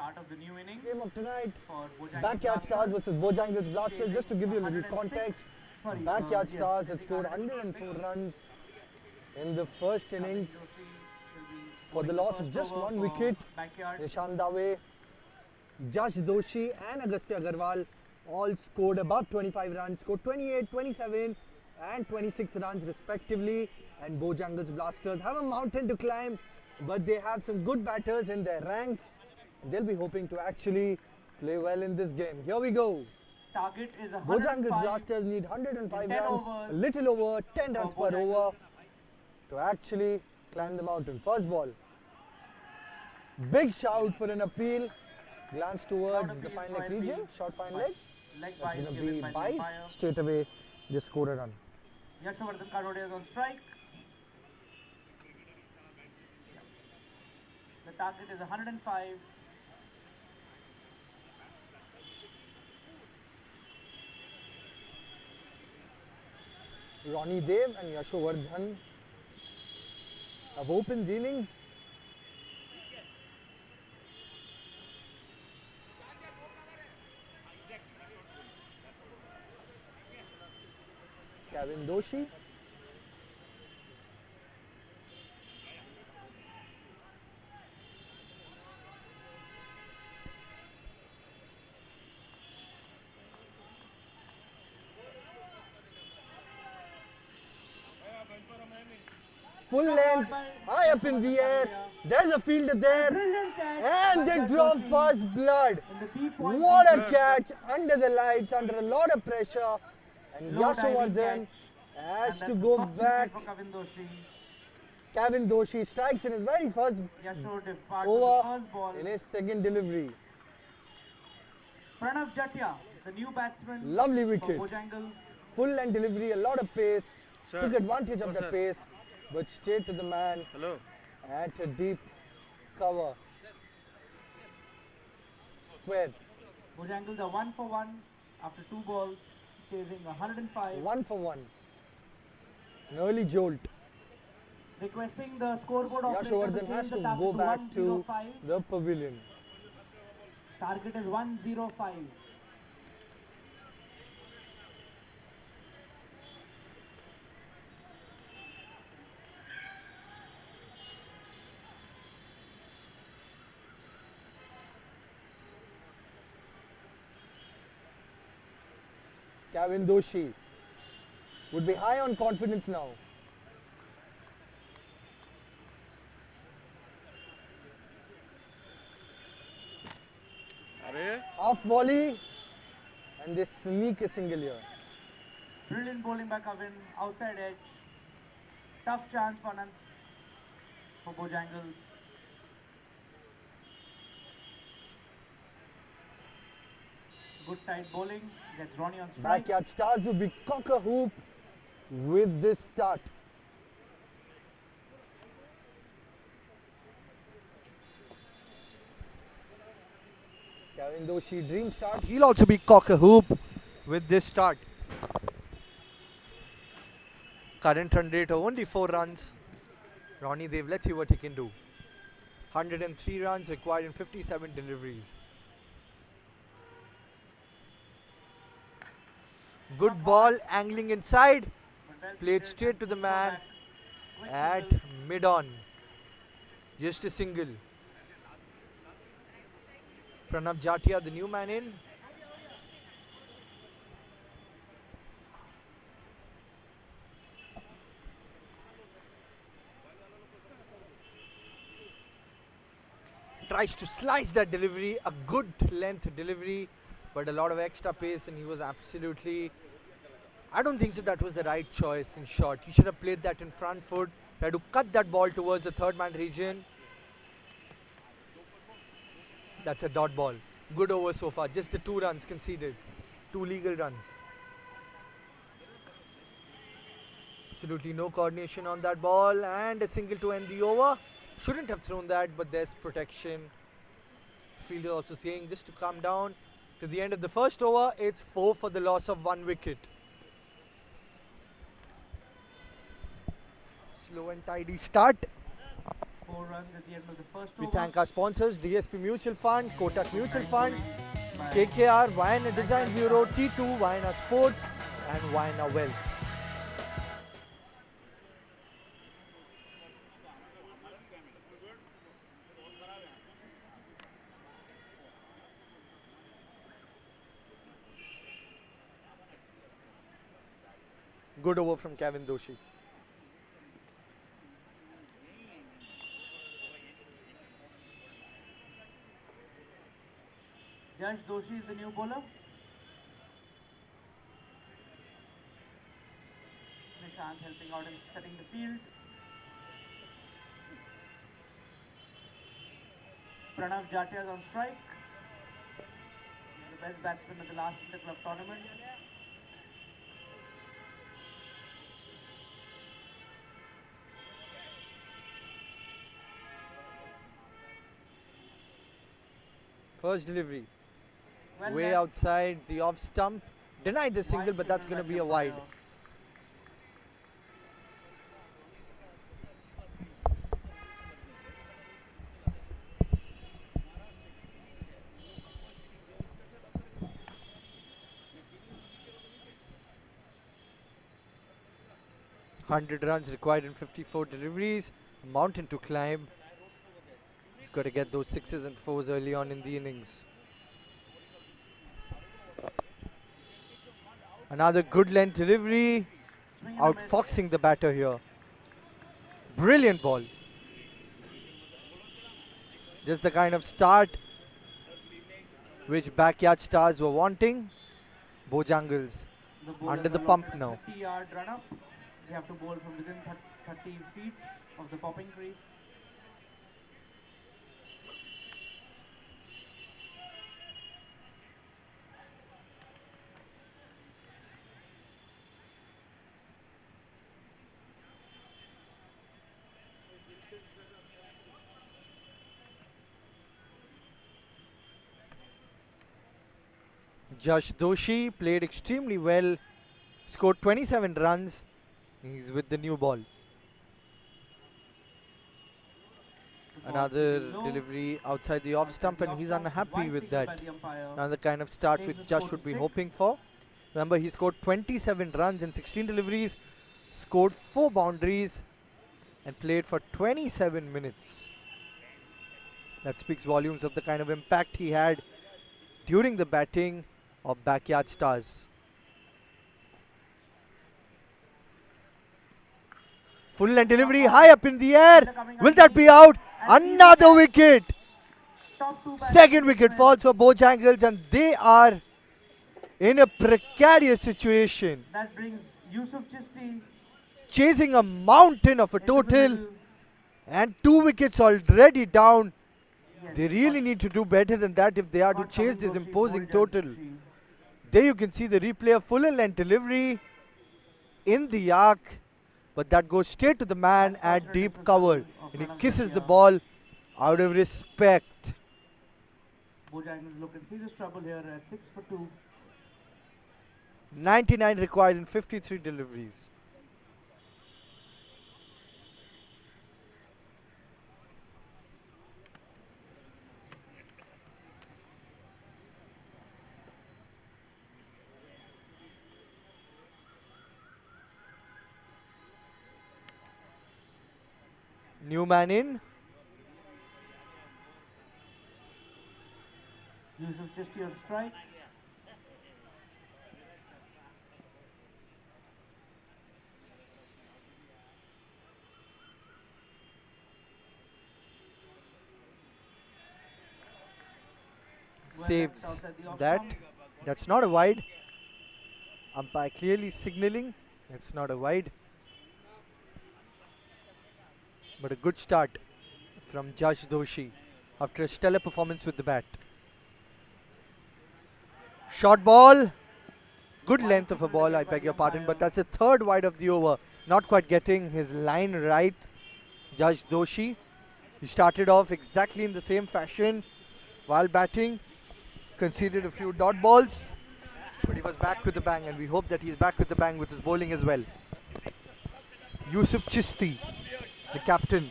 start of the new innings. Game of tonight, For Bojangles Backyard Stars versus Bojangles Blasters. Just to give you a little 106. context, Sorry, Backyard yes, Stars I had think scored 104 104 runs in the first innings for the bowling loss of first just over one for wicket. Backyard. Nishan Dave, Jash Doshi and Agastya Agarwal all scored above 25 runs, scored 28, 27 and 26 runs respectively. And Bojangles Blasters have a mountain to climb, but they have some good batters in their ranks. They'll be hoping to actually play well in this game. Here we go. Target is Bojangles 105. Blasters need 105 in 10 runs, overs a little over 10 runs for per over Bojangles. to actually climb the mountain. First ball. Big shout for an appeal. Glance towards the appeal fine for leg region. appeal, Short fine but leg. Leg That's bias going to given be by the bice. umpire. Straight away, they score a run. Yashovardhan Kanodia is on strike. The target is 105. Ronnie Dev and Yashovardhan have opened the innings. Kevin Doshi. Full length, high up in the air. There's a fielder there. Brilliant catch. And they by draw Doshi first blood. in the deep point What a region. catch under the lights, under a lot of pressure. And Low diving Yashovardhan catch. has And to that's go the first back. wicket for Kevin Doshi. Kevin Doshi strikes in his very first Yasho departs with the over first ball. in his second delivery. Pranav Jatia, the new batsman Lovely for wicket. Bojangles. Full length delivery, a lot of pace. Sir. Took advantage of Oh, the sir. pace, but straight to the man Hello. at a deep cover. Square. Bojangles are 1 for 1 after 2 balls, chasing 105. 1 for 1. An early jolt. Requesting the scoreboard operator to Yashovardhan change has the to target go to back to 105. the pavilion. Target is 105. Kevin Doshi would be high on confidence now. Are Half volley and they sneak a single here. Brilliant bowling by Kevin, outside edge. Tough chance for Anand for Bojangles. Good tight bowling, gets Ronnie on strike. Backyard Stars would be cock a hoop with this start. Kevin Doshi dream start. He'll also be cock a hoop with this start. Current run rate of only 4 runs. Ronnie Dev, let's see what he can do. 103 runs required in 57 deliveries. Good ball, angling inside. But well Played fielded straight to and the throw man back. Quick at single. mid-on. Just a single. Pranav Jatia, the new man in. Tries to slice that delivery, a good length delivery, but a lot of extra pace, and he was absolutely, I don't think so that was the right choice in short. He should have played that in front foot, tried to cut that ball towards the third man region. That's a dot ball. Good over so far, just the 2 runs conceded, 2 legal runs. Absolutely no coordination on that ball, and a single to end the over. Shouldn't have thrown that, but there's protection. The fielder also saying just to calm down. To the end of the first over, it's 4 for the loss of 1 wicket. Slow and tidy start. 4 runs at the end of the first We over. thank our sponsors, DSP Mutual Fund, Kotak Mutual Fund, by KKR, Vienna Design Bureau, T2, Vienna Sports and Vienna Wealth. Good over from Kevin Doshi. Yash Doshi is the new bowler. Nishant helping out in setting the field. Pranav Jatia is on strike. The best batsman of the last Interclub tournament. First delivery. Well Way left. outside the off stump. Denied the single, Wide but that's signal going to by be the a wide. umpire. Hundred runs required in 54 deliveries. A mountain to climb. He's got to get those sixes and fours early on in the innings. Another good length delivery. Swing and a miss. Outfoxing the batter here. Brilliant ball. Just the kind of start which backyard stars were wanting. Bojangles The bowler under the is pump allotted now. 30-yard run up. They have to bowl from within 30 feet of the popping crease. Yash Doshi played extremely well. Scored 27 runs. He's with the new ball. The ball Another is low. delivery outside the off Outside stump, the and off he's stump. unhappy Wide with signal that. by the umpire. Another kind of start Takes which the Yash score would to be 6. hoping for. Remember, he scored 27 runs in 16 deliveries, scored 4 boundaries, and played for 27 minutes. That speaks volumes of the kind of impact he had during the batting of backyard stars. Full length delivery high up in the air. Will that be out? Another wicket. Top 2 batsmen Second wicket win. falls for Bojangles, and they are in a precarious situation. That brings Yusuf Chisti Chasing a mountain of a into the total, middle. and 2 wickets already down. Yes, They really need to do better than that if they are to not chase Kevin this Doshi, imposing Bowled total. Doshi. There you can see the replay of full length delivery in the arc, but that goes straight to the man at Unfortunate deep dismissal cover, of and he Pranav kisses the Jatia. ball out of respect. Bojangles look in serious trouble here at 6 for 2. 99 required in 53 deliveries. New man in. Yusuf Chisti on strike. Well Saves left outside the off that. stump. That's not a wide. Umpire clearly signaling it's not a wide. But a good start from Yash Doshi after a stellar performance with the bat. Short ball. Good length of a ball, I beg your pardon, but that's the third wide of the over. Not quite getting his line right, Yash Doshi. He started off exactly in the same fashion while batting. Conceded a few dot balls, but he was back with the bang, and we hope that he's back with the bang with his bowling as well. Yusuf Chisti, the captain.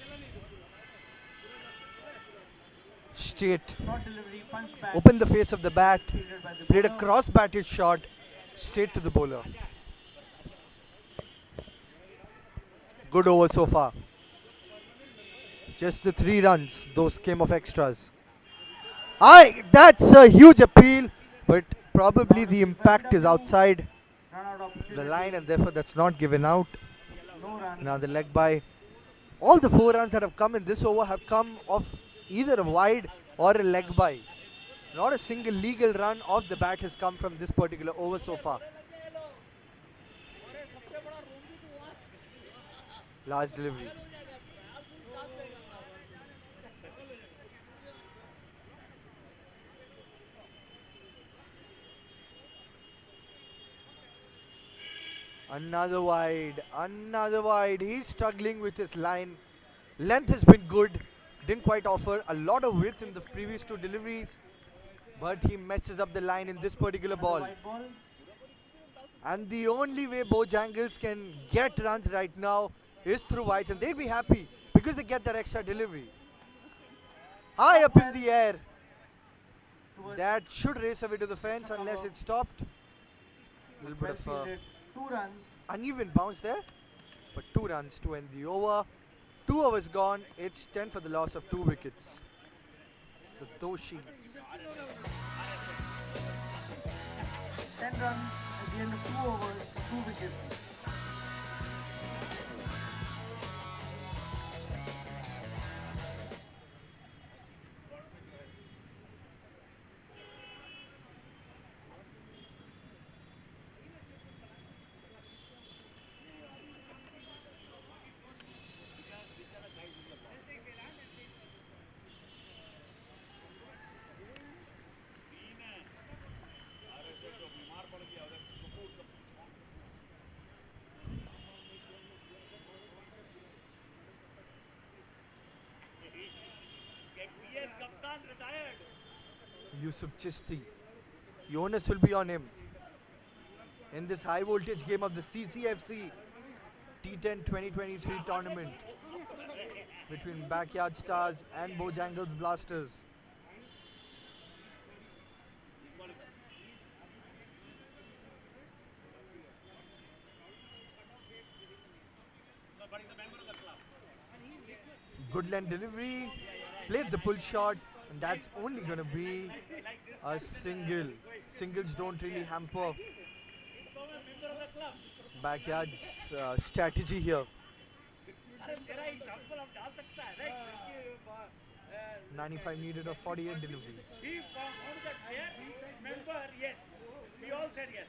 straight. Short delivery, punch back. Opened the face of the bat. Fielded by the Played a bowler. cross-batted shot straight to the bowler. Good over so far. Just the 3 runs. Those came of extras. That's a huge appeal, but probably the impact is outside Run out opportunity. the line and therefore that's not given out. No run. Now the leg by. All the 4 runs that have come in this over have come off either a wide or a leg by. Not a single legal run off the bat has come from this particular over so far. Last delivery. Another wide, another wide. He's struggling with his line. Length has been good. Didn't quite offer a lot of width in the previous 2 deliveries, but he messes up the line in this particular ball. White ball. And the only way Bojangles can get runs right now is through wides, and they'd be happy because they get that extra delivery. High up in the air. That should race away to the fence unless it's stopped. A little bit Well of fielded. 2 runs. uneven bounce there, but 2 runs to end the over. 2 overs gone. It's 10 for the loss of 2 wickets. Satoshi. 10 runs at the end of 2 overs, 2 wickets. Yusuf Chisti. The onus will be on him in this high voltage game of the CCFC T10 2023 tournament between Backyard Stars and Bojangles Blasters. Good length delivery, played the pull shot, and that's only going to be a single. Singles don't really hamper Backyard's strategy here. 95 needed of 48 deliveries. Yes, we all said yes.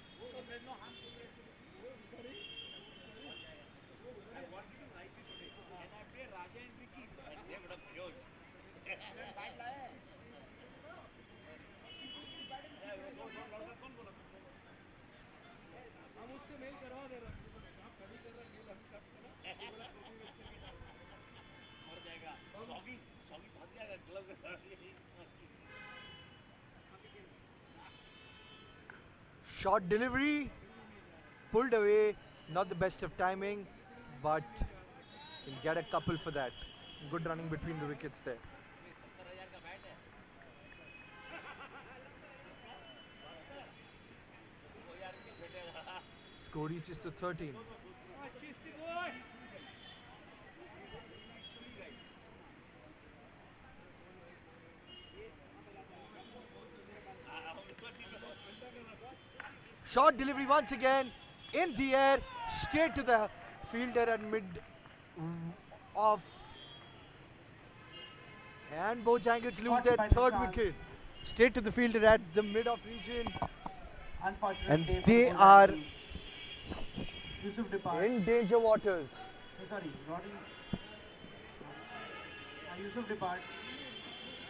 Short delivery, pulled away, not the best of timing, but he'll get a couple for that. Good running between the wickets there. Score reaches to 13. Short delivery once again, in the air, straight to the fielder at mid off. And Bojangles lose their 3rd wicket. Straight to the fielder at the mid-off region. And they are in danger waters. Yusuf depart.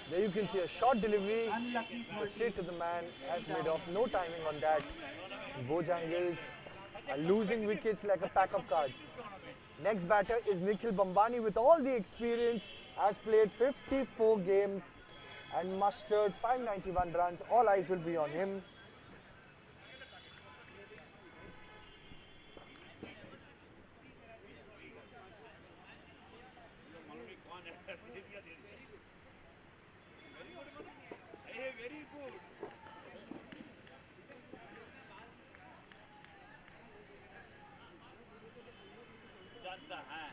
There you can see a short delivery, Unlucky straight to the man at mid-off. No timing on that. Bojangles are losing wickets like a pack of cards. Next batter is Nikhil Bambani with all the experience, has played 54 games and mustered 591 runs. All eyes will be on him. very good. जानता है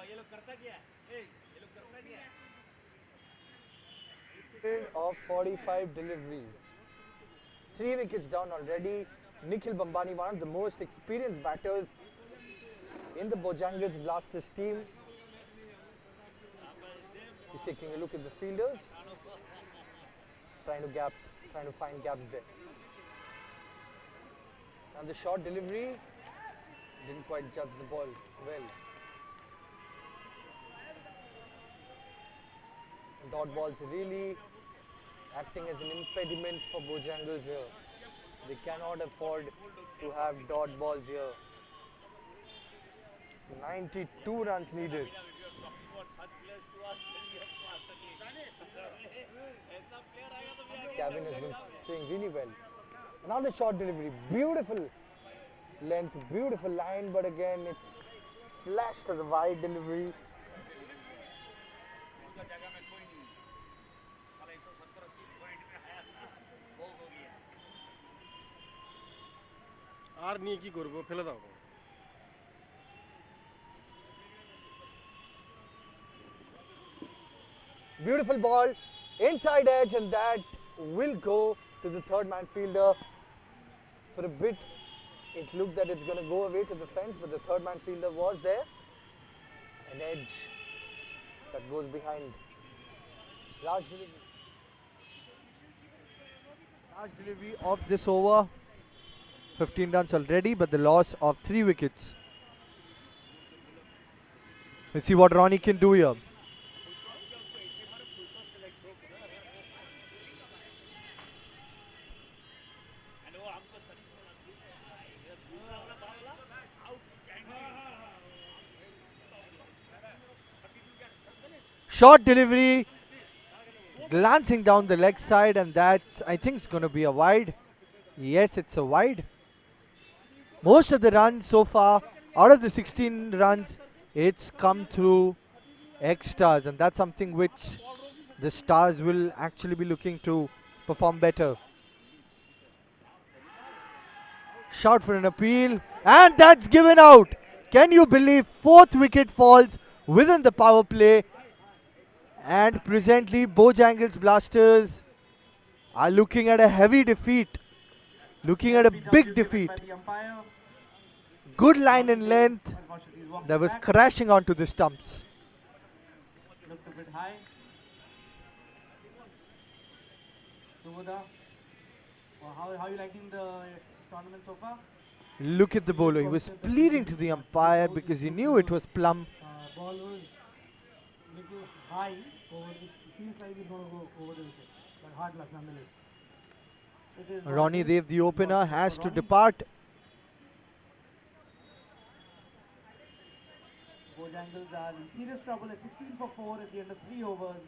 ये लोग करता क्या है ये लोग करता क्या है Of 45 deliveries. 3 wickets down already. Nikhil Bambani, one of the most experienced batters in the Bojangles Blasters team. He's taking a look at the fielders, trying to find gaps there. And the short delivery didn't quite judge the ball well. Dot balls really acting as an impediment for Bojangles here. They cannot afford to have dot balls here. It's 92 runs needed. Kevin has been playing really well. Another short delivery, beautiful length, beautiful line, but again it's flashed as a wide delivery. আর নিয়ে কি করব ফেলে দাও Beautiful ball inside edge, and that will go to the third man fielder. For a bit it looked that it's going to go away to the fence, but the third man fielder was there. An edge that goes behind. Last delivery of this over. 15 runs already, but the loss of 3 wickets. Let's see what Ronnie can do here. Short delivery, glancing down the leg side, and that's, I think, it's going to be a wide. Yes, it's a wide. Most of the runs so far, out of the 16 runs, it's come through extras, and that's something which the Stars will actually be looking to perform better. Shout for an appeal, and that's given out. Can you believe 4th wicket falls within the power play? And presently Bojangles Blasters are looking at a heavy defeat, looking at a big defeat. Good line and length that was crashing onto the stumps. Looked a bit high. Subodha, how are you liking the tournament so far? Look at the bowler. He was pleading to the umpire because he knew it was plumb. Ball was little high. It seems like it's going to go over the wicket, but hard luck nonetheless. Ronnie Dev, the opener, has to depart. Bojangles are in serious trouble at 16 for 4 at the end of 3 overs.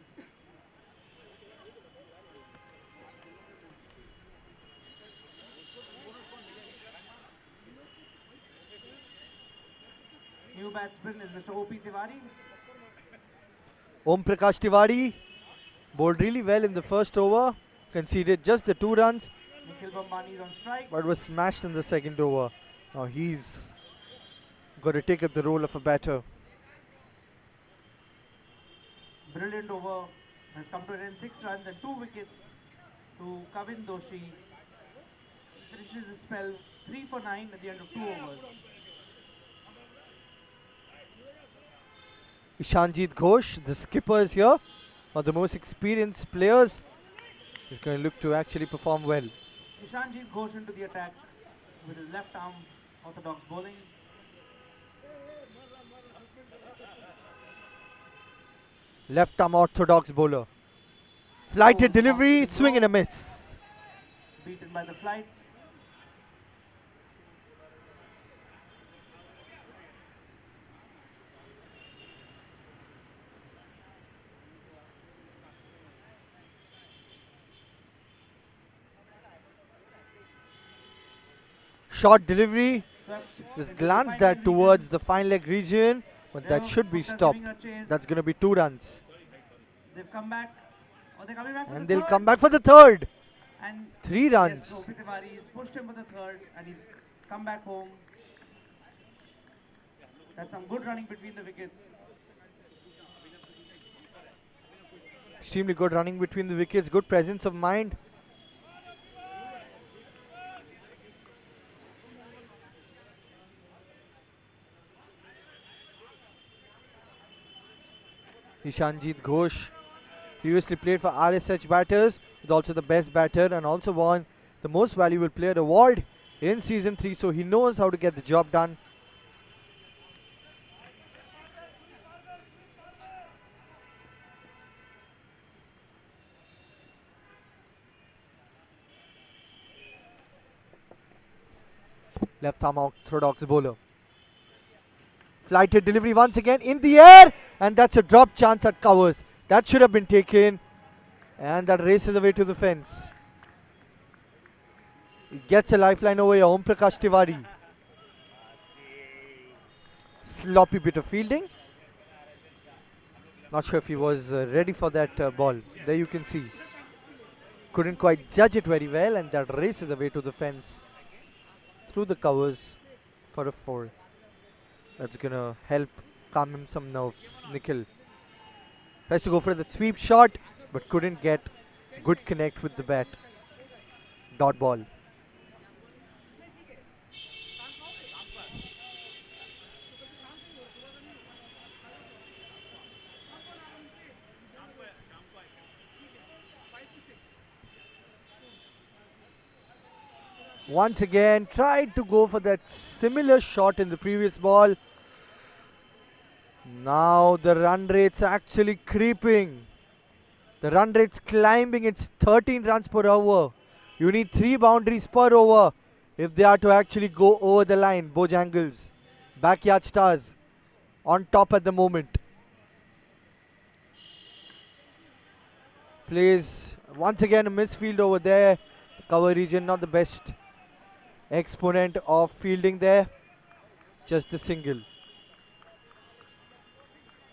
New batsman is Mr. O.P. Tiwari. Om Prakash Tiwari bowled really well in the first over, conceded just the 2 runs, Nikhil Bambani is on strike. but was smashed in the second over. Now he's got to take up the role of a batter. Brilliant over has come to an end, 6 runs and 2 wickets to Kavin Doshi. Finishes his spell 3 for 9 at the end of 2 overs. Ishanjit Ghosh, the skippers here, are the most experienced players. He's going to look to actually perform well. Ishanjit Ghosh into the attack with his left arm orthodox bowling. Left arm orthodox bowler. Flighted delivery, swing and a miss. Beaten by the flight. Short delivery, Just glanced that towards the fine leg region, but that should be stopped. That's going to be 2 runs. They've come back. Or they're coming back for And the they'll third. come back for the third. And 3 runs. Yes, so Pitawari's pushed him for the third and he's come back home. That's some good running between the wickets. Extremely good running between the wickets. Good presence of mind. Ishanjit Ghosh previously played for RSH batters, is also the best batter and also won the most valuable player award in season 3, so he knows how to get the job done. Left arm orthodox bowler. Flighted delivery once again in the air, and that's a drop chance at covers. That should have been taken, and that races away to the fence. He gets a lifeline over here, Om Prakash Tiwari. Sloppy bit of fielding. Not sure if he was ready for that ball. There you can see. Couldn't quite judge it very well, and that races away to the fence through the covers for a 4. That's gonna help calm him some nerves. Nikhil tries to go for the sweep shot, but couldn't get good connect with the bat. Dot ball. Once again, tried to go for that similar shot in the previous ball. Now the run rate's actually creeping. The run rate's climbing. It's 13 runs per over. You need 3 boundaries per over if they are to actually go over the line. Bojangles, backyard stars, on top at the moment. Plays once again a misfield over there. The cover region not the best exponent of fielding there. Just the single.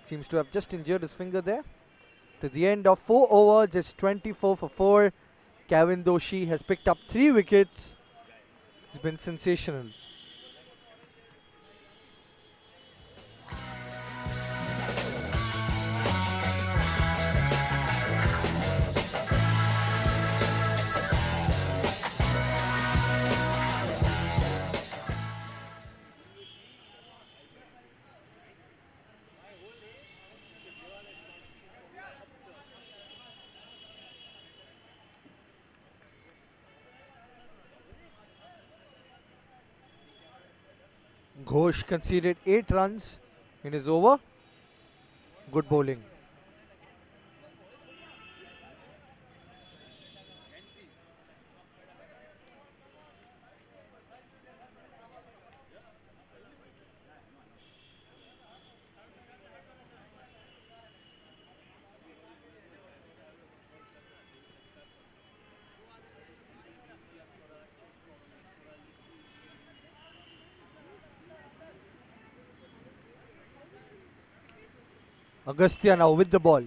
Seems to have just injured his finger there. To the end of 4 overs, it's 24 for 4. Kevin Doshi has picked up 3 wickets. It's been sensational. Ghosh conceded 8 runs in his over. Good bowling. Agastya now with the ball.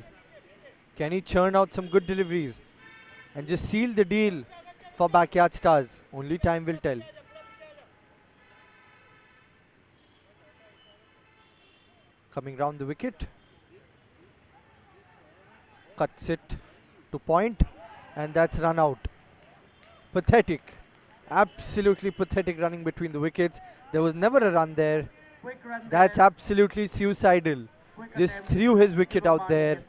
Can he churn out some good deliveries and just seal the deal for backyard stars? Only time will tell. Coming round the wicket. Cuts it to point, and that's run out. Pathetic. Absolutely pathetic running between the wickets. There was never a run there. That's absolutely suicidal. Just threw his wicket out there,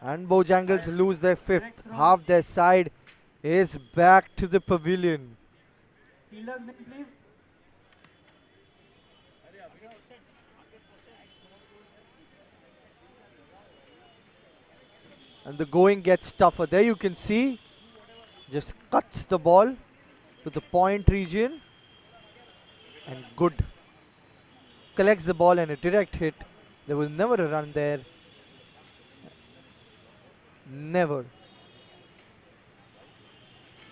and Bojangles lose their 5th. Half their side is back to the pavilion. Fielder's name, please. And the going gets tougher. There you can see, just cuts the ball to the point region, and good. Collects the ball and a direct hit. There was never a run there. Never.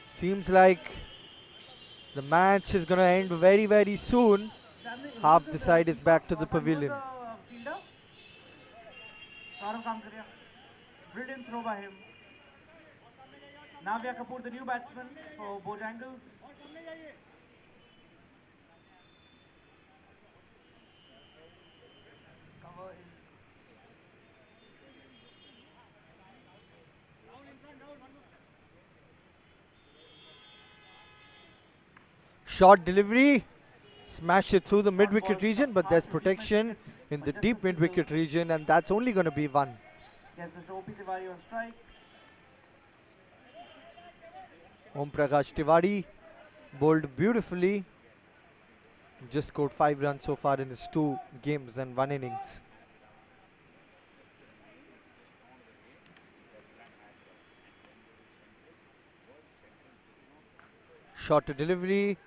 Seems like The match is going to end very, very soon. Half the side is back to the pavilion. Brilliant throw by him. Navya Kapoor, the new batsman for Bojangles. Cover is Short delivery. Smash it through the mid-wicket region, but there's protection in the deep mid-wicket region, and that's only going to be one. Yes, Mr. O.P. Tiwari on strike. Om Prakash Tiwari bowled beautifully. Just scored 5 runs so far in his 2 games and 1 innings. Short delivery.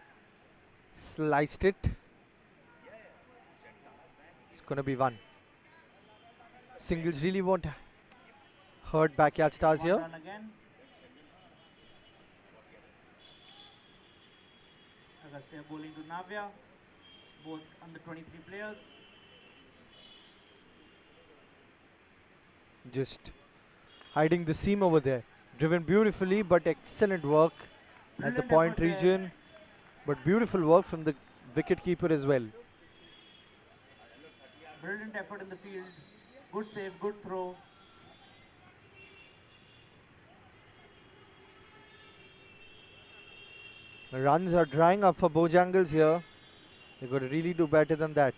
Sliced it. It's going to be 1. Singles really won't hurt backyard stars here. Run again. Agastya bowling to Navya. Both under 23 players. Just hiding the seam over there. Driven beautifully, but excellent work at the point region. But beautiful work from the wicket keeper as well. Brilliant effort in the field. Good save, good throw. Runs are drying up for Bojangles here. They've got to really do better than that.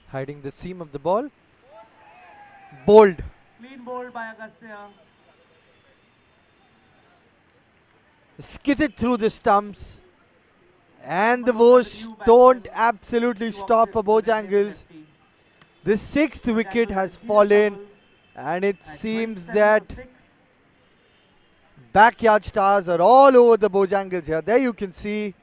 Hiding the seam of the ball. Bowled. Clean bowled by Agastya. Skidded through the stumps. And the woes don't absolutely stop for Bojangles. The 6th wicket has fallen, and it seems that backyard stars are all over the Bojangles here. There you can see.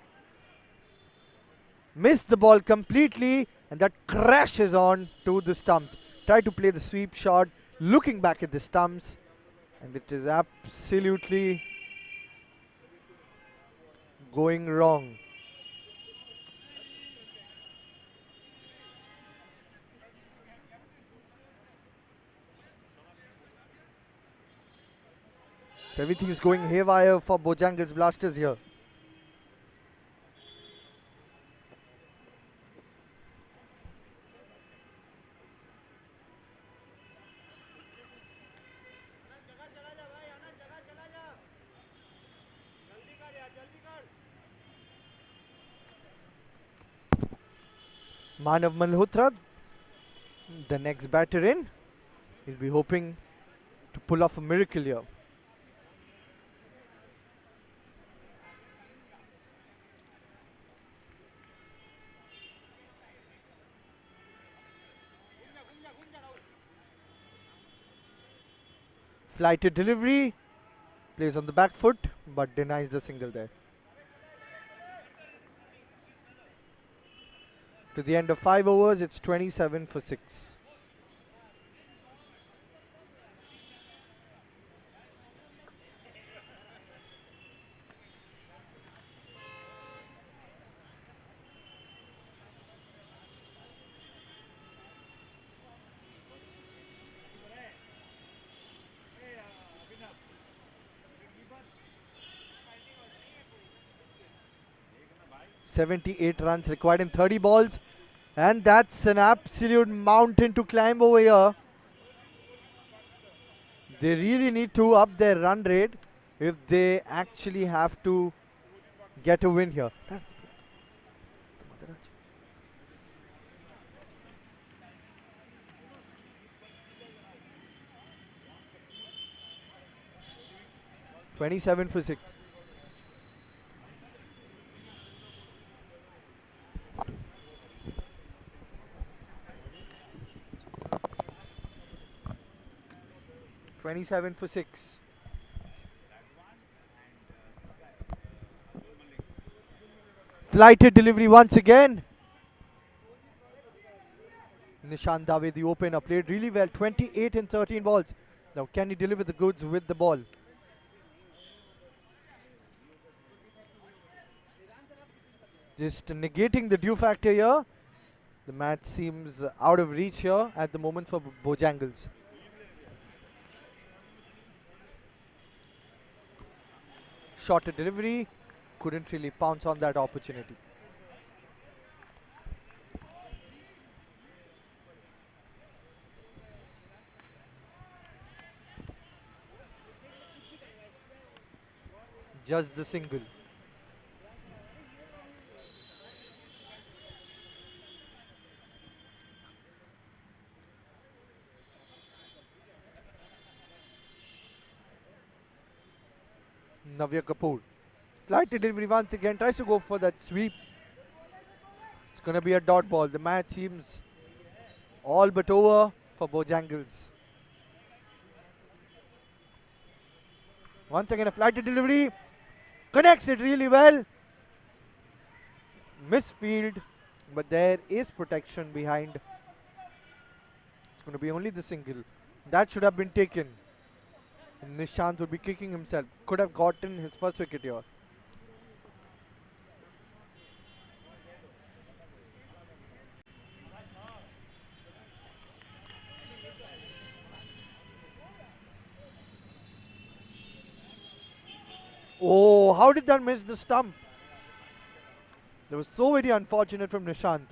Missed the ball completely, and that crashes on to the stumps. Try to play the sweep shot, looking back at the stumps, and it is absolutely going wrong. So everything is going haywire for Bojangles Blasters here. Manav Malhotra, the next batter in. He'll be hoping to pull off a miracle here. Flighted delivery, plays on the back foot, but denies the single there. To the end of 5 overs, it's 27 for 6. .78 runs required in 30 balls, and that's an absolute mountain to climb over here. They really need to up their run rate if they actually have to get a win here. .27 for 6. 27 for 6. Flighted delivery once again. Nishant Dave, the opener, played really well. 28 and 13 balls. Now can he deliver the goods with the ball? Just negating the dew factor here. The match seems out of reach here at the moment for Bojangles. Shorter delivery. Couldn't really pounce on that opportunity. Just the single. Navya Kapoor. Flight delivery once again, tries to go for that sweep. It's going to be a dot ball. The match seems all but over for Bojangles. Once again a flighted delivery. Connects it really well. Misfield, but there is protection behind. It's going to be only the single. That should have been taken. Nishant would be kicking himself. Could have gotten his first wicket here. Oh, how did that miss the stump? That was so very unfortunate from Nishant.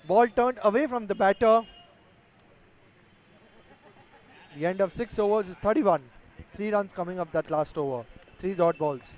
Ball turned away from the batter. The end of 6 overs is 31. 3 runs coming up that last over. 3 dot balls.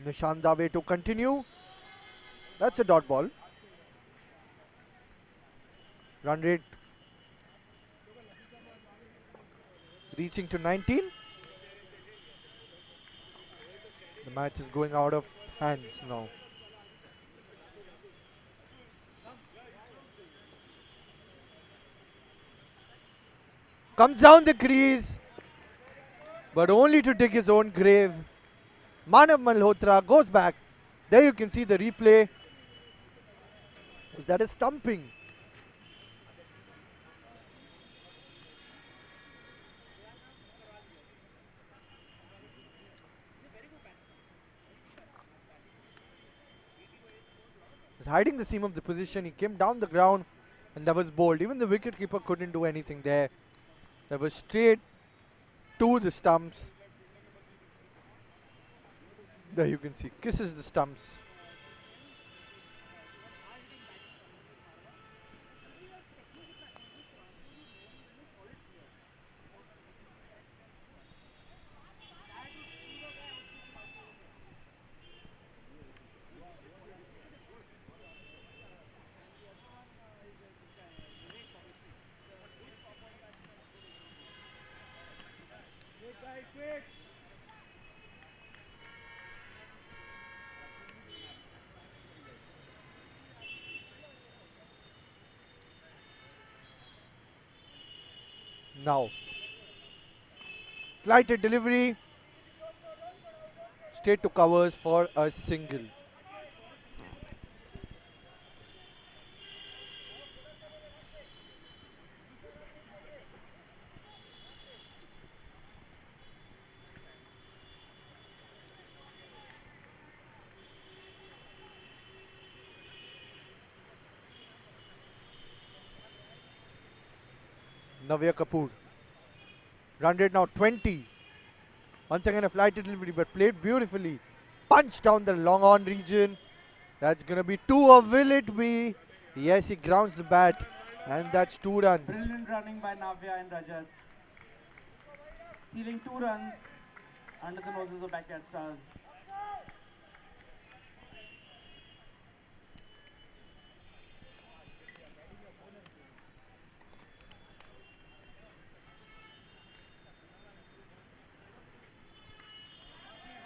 Nishant Dave to continue. That's a dot ball. Run rate reaching to 19. The match is going out of hands now. Comes down the crease, but only to dig his own grave. Manav Malhotra goes back. There you can see the replay. Is that a stumping? He's hiding the seam of the position. He came down the ground and that was bowled. Even the wicketkeeper couldn't do anything there. That was straight to the stumps. There you can see, kisses the stumps. Now, flighted delivery, straight to covers for a single. Navya Kapoor. Run rate now 20. Once again a flighted delivery, but played beautifully. Punched down the long on region. That's going to be 2, or will it be? Yes, he grounds the bat, and that's 2 runs. Brilliant running by Navya and Rajat. Stealing 2 runs under the noses of backyard stars.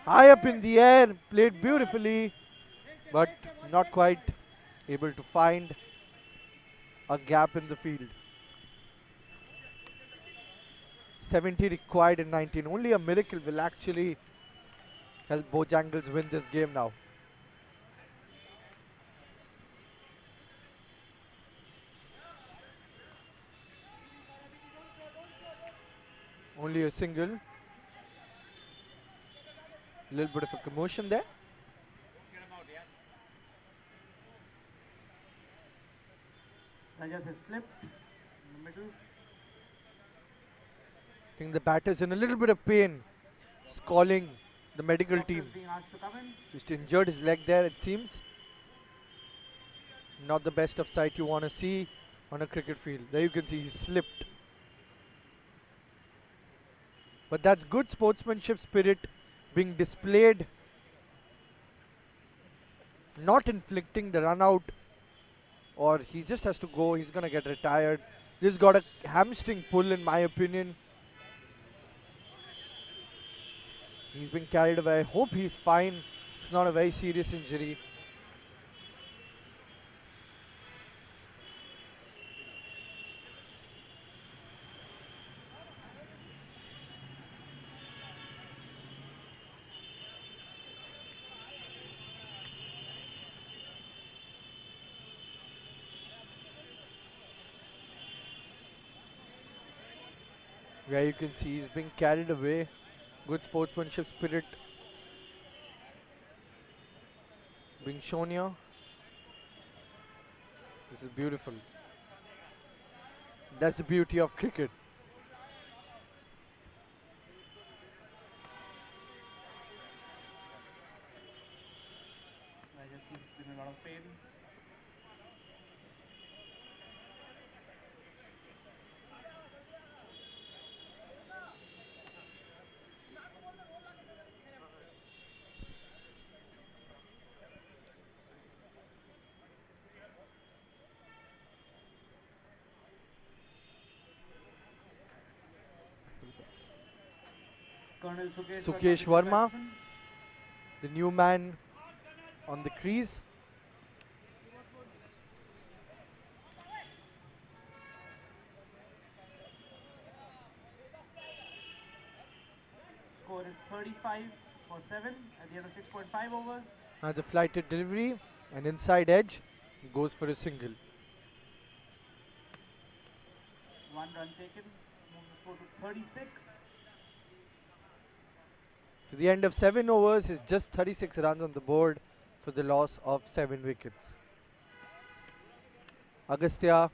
High up in the air, played beautifully, but not quite able to find a gap in the field. 70 required in 19. Only a miracle will actually help Bojangles win this game now. Only a single. Little bit of a commotion there. Rajat has slipped in the middle. I think the batter's in a little bit of pain. He's calling the medical Doctor is team. being asked to come in. Just injured his leg there, it seems. Not the best of sight you want to see on a cricket field. There you can see he slipped. But that's good sportsmanship spirit being displayed. Not inflicting the run out, or he just has to go. He's going to get retired. This got a hamstring pull in my opinion. He's been carried away. I hope he's fine. It's not a very serious injury. Where you can see he's being carried away. Good sportsmanship spirit being shown here. This is beautiful. That's the beauty of cricket. Rajat seems to be in a lot of pain. Colonel Sukesh Verma, the new man on the crease. Score is 35 for 7 at the end of 6.5 overs. The flighted delivery, an inside edge, goes for a single. 1 run taken, moves the score to 36. For the end of 7 overs is just 36 runs on the board for the loss of 7 wickets. Agastya,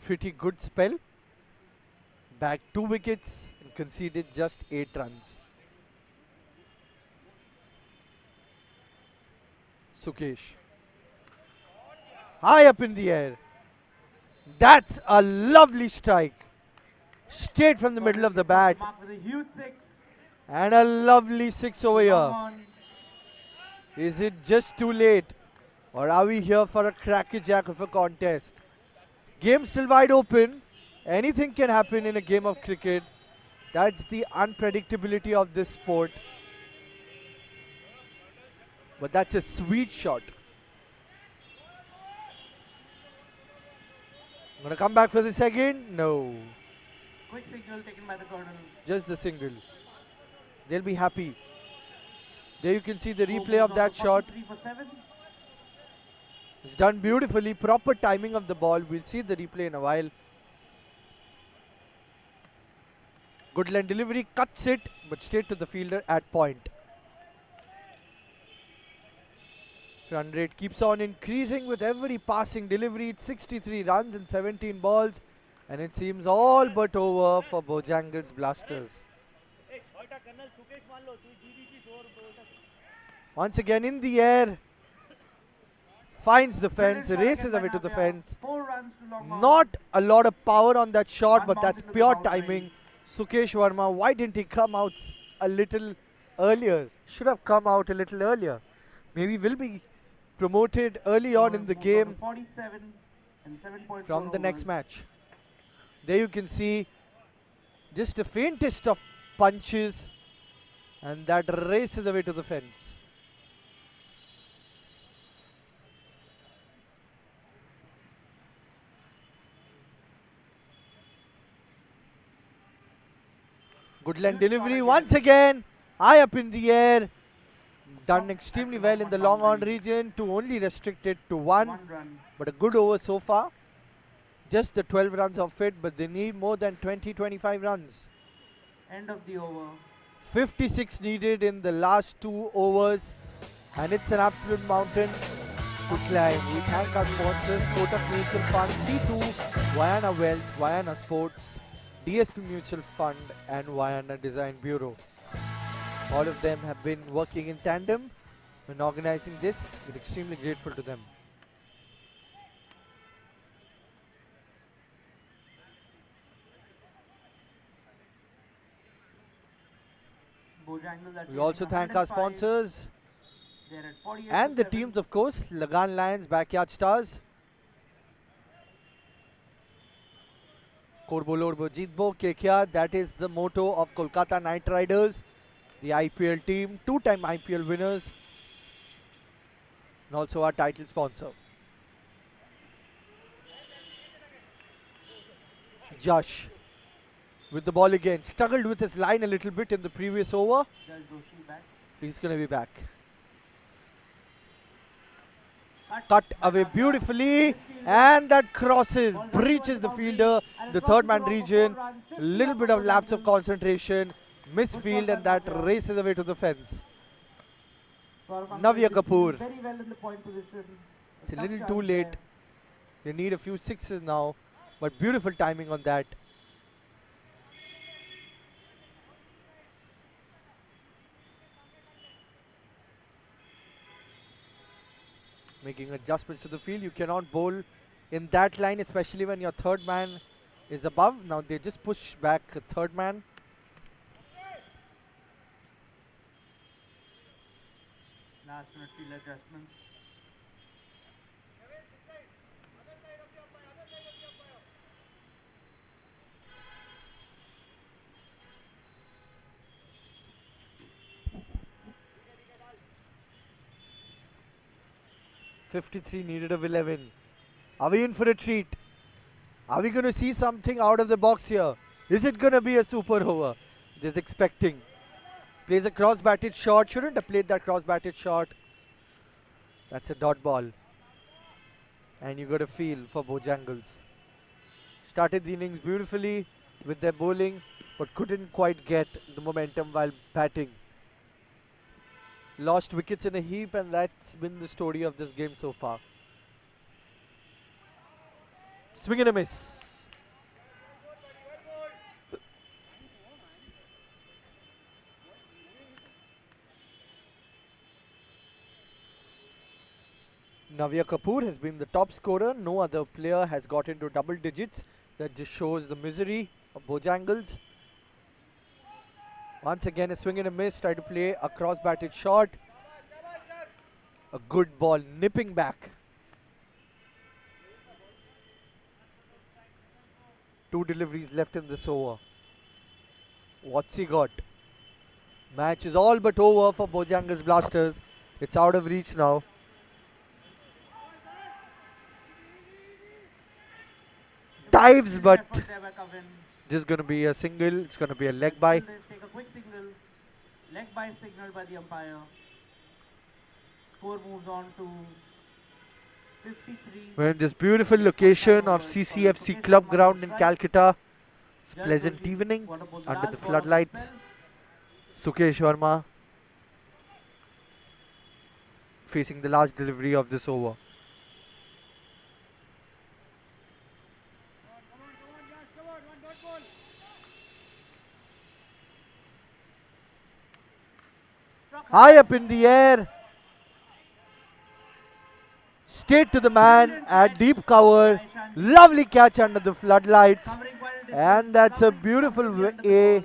pretty good spell. Bagged 2 wickets and conceded just 8 runs. Sukesh. High up in the air. That's a lovely strike. Straight from the middle of the bat. Mark with a huge 6. And a lovely 6 over here. Come on. Is it just too late? Or are we here for a crackerjack of a contest? Game still wide open. Anything can happen in a game of cricket. That's the unpredictability of this sport. But that's a sweet shot. Gonna come back for the second? No. Quick signal taken by the Colonel. Just the single. They'll be happy. There you can see the Score replay moves of on that to shot. 43 for 7. It's done beautifully. Proper timing of the ball. We'll see the replay in a while. Good line delivery. Cuts it, but straight to the fielder at point. Run rate keeps on increasing with every passing delivery. It's 63 runs in 17 balls. And it seems all but over for Bojangles Blasters. Once again in the air. finds the Brilliant fence, shot races again by away to the Navya. fence. 4 runs to long on. Not a lot of power on that shot, One but bounce that's into the pure boundary. timing. Sukesh Verma, why didn't he come out a little earlier? Should have come out a little earlier. Maybe will be promoted early on in the Score moves on game to 47 and 7.4 from the next overs. match. There you can see just the faintest of punches, and that races away to the fence. Good line Good shot delivery again. once again, high up in the air. Done Stopped extremely at well in the one long on boundary. region to only restrict it to one, 1 run. but a good over so far. Just the 12 runs of it, but they need more than 20-25 runs. End of the over. 56 needed in the last 2 overs, and it's an absolute mountain to climb. We thank our sponsors, Kotak Mutual Fund, T2, Vayana Wealth, Vayana Sports, DSP Mutual Fund, and Vayana Design Bureau. All of them have been working in tandem when organizing this. We're extremely grateful to them. Bojangles are We also chasing thank our 105. sponsors They're at 48 and to the 7. teams, of course, Lagan Lions, Backyard Stars, Korbo Lorbo Jeetbo, KKR, that is the motto of Kolkata Knight Riders, the IPL team, 2-time IPL winners, and also our title sponsor. Josh with the ball again, struggled with his line a little bit in the previous over. Judge Doshi back. He's going to be back. Cut away beautifully, and that crosses, breaches the fielder, the third man region. A little bit of lapse of concentration, misfield, and that races away to the fence. Navya Kapoor. Very well in the point position. It's a little too late. They need a few sixes now, but beautiful timing on that. Making adjustments to the field. You cannot bowl in that line, especially when your third man is above. Now they just push back a third man. Last minute field adjustments. .53 needed of 11. Are we in for a treat? Are we going to see something out of the box here? Is it going to be a super over? Just expecting. Plays a cross-batted shot. Shouldn't have played that cross-batted shot. That's a dot ball. And you got a feel for Bojangles. Started the innings beautifully with their bowling, but couldn't quite get the momentum while batting. Lost wickets in a heap, and that's been the story of this game so far. Swing and a miss. Navya Kapoor has been the top scorer. No other player has got into double digits. That just shows the misery of Bojangles. Once again, a swing and a miss. Try to play a cross-batted shot. A good ball, nipping back. 2 deliveries left in this over. What's he got? Match is all but over for Bojangles Blasters. It's out of reach now. Dives, but just going to be a single. It's going to be a leg by. Take a quick signal. Leg by signal by the umpire. Score moves on to 53. We're in this beautiful location of CCFC Club Ground in Calcutta. It's a pleasant evening under the floodlights. Sukesh Verma facing the last delivery of this over. High up in the air. straight to the man at deep cover. Lovely catch under the floodlights. And that's a beautiful way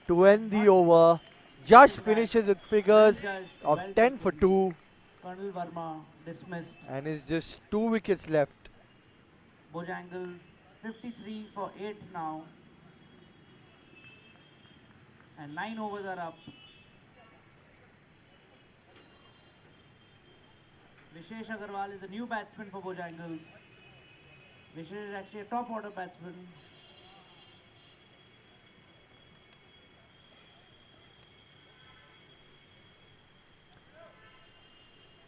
to end the over. Josh finishes with figures of 10 for 2. Colonel Verma dismissed. And is just 2 wickets left. Bojangles 53 for 8 now. And 9 overs are up. Vishesh Agarwal is a new batsman for Bojangles. Vishesh is actually a top order batsman.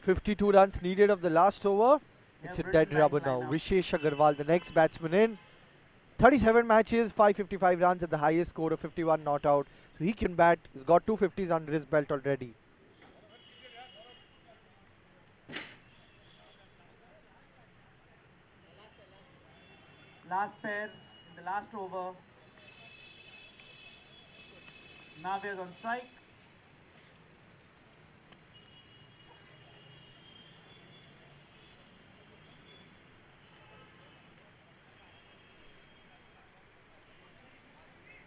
.52 runs needed of the last over. It's a dead rubber now. Vishesh Agarwal, the next batsman in. 37 matches, 555 runs at the highest score of 51 not out. So he can bat. He's got 250s under his belt already. Last pair in the last over. Navia's on strike.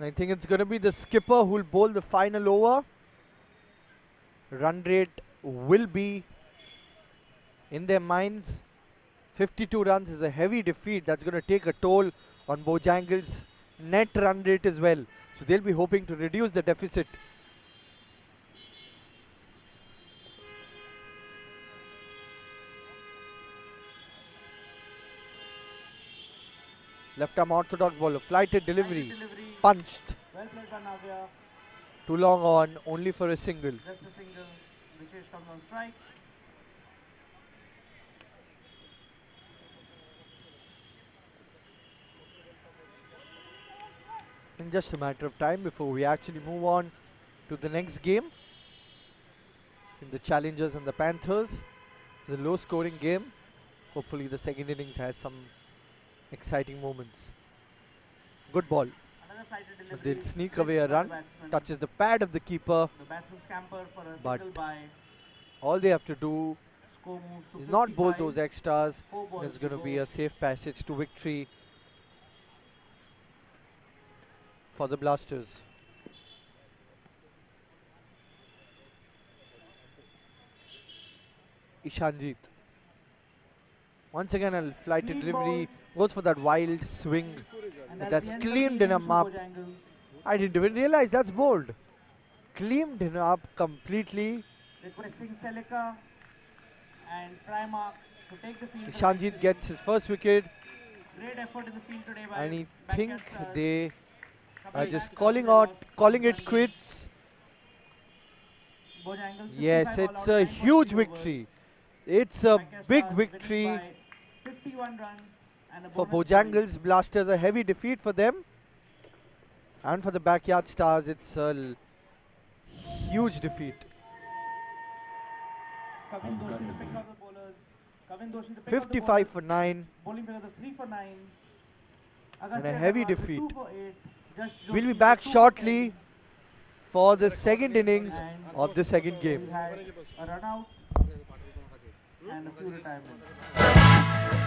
I think it's going to be the skipper who will bowl the final over. Run rate will be in their minds. 52 runs is a heavy defeat. That's going to take a toll on Bojangles' net run rate as well. So they'll be hoping to reduce the deficit. Left arm orthodox bowler, flighted delivery, punched. Well played by Navia. Too long on, only for a single. Just a single. Vishesh comes on strike. In just a matter of time before we actually move on to the next game. In the Challengers and the Panthers. It's a low scoring game. Hopefully the second innings has some exciting moments. Good ball. But they'll sneak away a run. Touches the pad of the keeper. The batsman scamper for a But single by. all they have to do Score moves to is not bowl 55. those extras. 4 balls There's to going to go. be a safe passage to victory for the Blasters. Ishanjit. Once again a flighted Clean delivery. Goes for that wild swing. And But that's that's the end of the cleaned in innings him for up. Bojangles. I didn't even realize that's bold. Cleaned him up completely. Requesting Celica and Primark to take the field. Ishanjit gets his first wicket. Great effort in the field today by And I backyard think stars. they are Coming just back calling it quits. Bojangles Yes, 55 all it's out, a 9 for huge 3 overs. victory. It's a Backyard big stars winning victory by 51 runs and a for bonus point. Bojangles. Blasters, a heavy defeat for them. And for the Backyard Stars, it's a huge defeat. Kavin Doshi to pick up the bowlers. Kavin Doshi to pick up the 55 bowlers. for 9. Bowling figures of 3 for 9. And a Agastya heavy Agarwal with defeat. 2 for 8. Just We'll be Joshi back with 2 for shortly 10. for the second innings And of the second game. we had a run out and a few retirements.